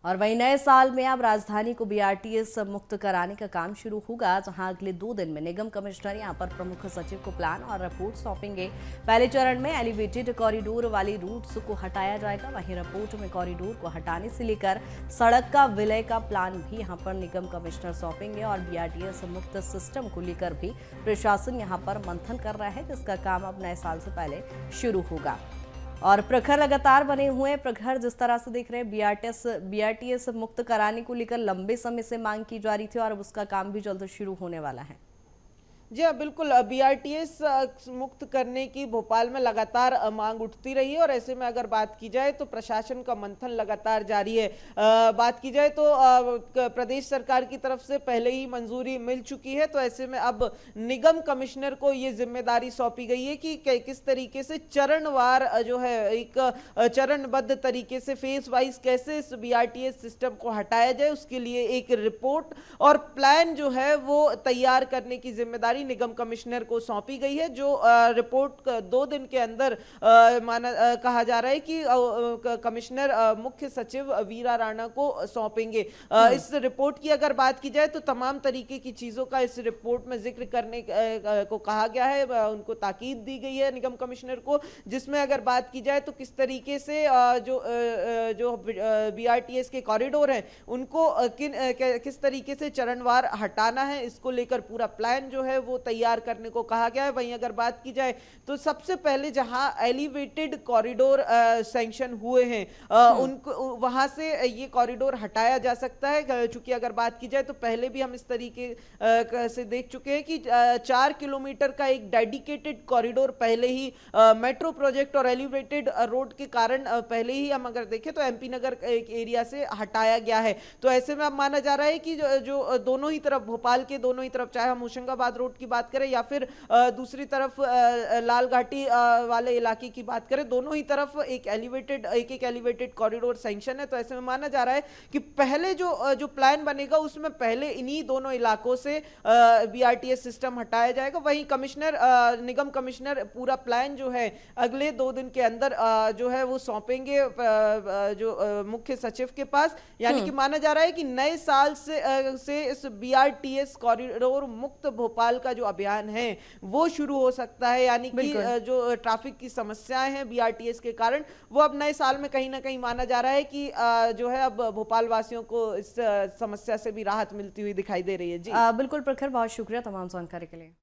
और वहीं नए साल में अब राजधानी को बीआरटीएस मुक्त कराने का काम शुरू होगा, जहां अगले 2 दिन में निगम कमिश्नर यहां पर प्रमुख सचिव को प्लान और रिपोर्ट सौंपेंगे। पहले चरण में एलिवेटेड कॉरिडोर वाली रूट्स को हटाया जाएगा। वहीं रिपोर्ट में कॉरिडोर को हटाने से लेकर सड़क का विलय का प्लान भी यहां पर निगम कमिश्नर सौंपेंगे। और बीआरटीएस मुक्त सिस्टम को लेकर भी प्रशासन यहां पर मंथन कर रहा है, जिसका काम अब नए साल से पहले शुरू होगा। और प्रखर लगातार बने हुए हैं। प्रखर, जिस तरह से देख रहे हैं बीआरटीएस मुक्त कराने को लेकर लंबे समय से मांग की जा रही थी और अब उसका काम भी जल्द शुरू होने वाला है। जी हाँ, बिल्कुल। बीआरटीएस मुक्त करने की भोपाल में लगातार मांग उठती रही है और ऐसे में अगर बात की जाए तो प्रशासन का मंथन लगातार जारी है। बात की जाए तो प्रदेश सरकार की तरफ से पहले ही मंजूरी मिल चुकी है, तो ऐसे में अब निगम कमिश्नर को ये जिम्मेदारी सौंपी गई है कि किस तरीके से चरणवार जो है एक चरणबद्ध तरीके से फेज वाइज कैसे इस बीआरटीएस सिस्टम को हटाया जाए, उसके लिए एक रिपोर्ट और प्लान जो है वो तैयार करने की जिम्मेदारी निगम कमिश्नर को सौंपी गई है। जो रिपोर्ट 2 दिन के अंदर कहा जा रहा है कि कमिश्नर मुख्य सचिव वीरा राणा को सौंपेंगे। इस रिपोर्ट की अगर बात की जाए तो तमाम तरीके की चीजों का इस रिपोर्ट में जिक्र करने को कहा गया है, उनको ताकीद दी गई है निगम कमिश्नर को, जिसमें अगर बात की जाए तो किस तरीके से जो बीआरटीएस के कॉरिडोर हैं उनको किस तरीके से चरणवार हटाना है, इसको लेकर पूरा प्लान जो है वो तैयार करने को कहा गया है। वहीं अगर बात की जाए तो सबसे पहले जहां एलिवेटेड कॉरिडोर सैंक्शन हुए हैं उनको वहां से ये कॉरिडोर हटाया जा सकता है। चूंकि अगर बात की जाए तो पहले भी हम इस तरीके से देख चुके हैं कि 4 किलोमीटर का एक डेडिकेटेड कॉरिडोर पहले ही मेट्रो प्रोजेक्ट और एलिवेटेड रोड के कारण पहले ही हम अगर देखें तो एमपी नगर एक एरिया से हटाया गया है। तो ऐसे में अब माना जा रहा है कि जो दोनों ही तरफ, भोपाल के दोनों ही तरफ, चाहे हम होशंगाबाद रोड की बात करें या फिर दूसरी तरफ लाल घाटी वाले इलाके की बात करें, दोनों ही तरफ एक एलिवेटेड कॉरिडोर सैंक्शन है। तो ऐसे में माना जा रहा है कि पहले जो प्लान बनेगा उसमें पहले इन्हीं दोनों इलाकों से बीआरटीएस सिस्टम हटाया जाएगा। वहीं निगम कमिश्नर पूरा प्लान जो है अगले 2 दिन के अंदर जो है वो सौंपेंगे जो मुख्य सचिव के पास। यानी कि माना जा रहा है कि नए साल से इस बीआरटीएस कॉरिडोर मुक्त भोपाल का जो अभियान है वो शुरू हो सकता है। यानी कि जो ट्रैफिक की समस्याएं हैं बीआरटीएस के कारण, वो अब नए साल में कहीं ना कहीं माना जा रहा है कि जो है अब भोपाल वासियों को इस समस्या से भी राहत मिलती हुई दिखाई दे रही है। जी बिल्कुल प्रखर, बहुत शुक्रिया तमाम जानकारी के लिए।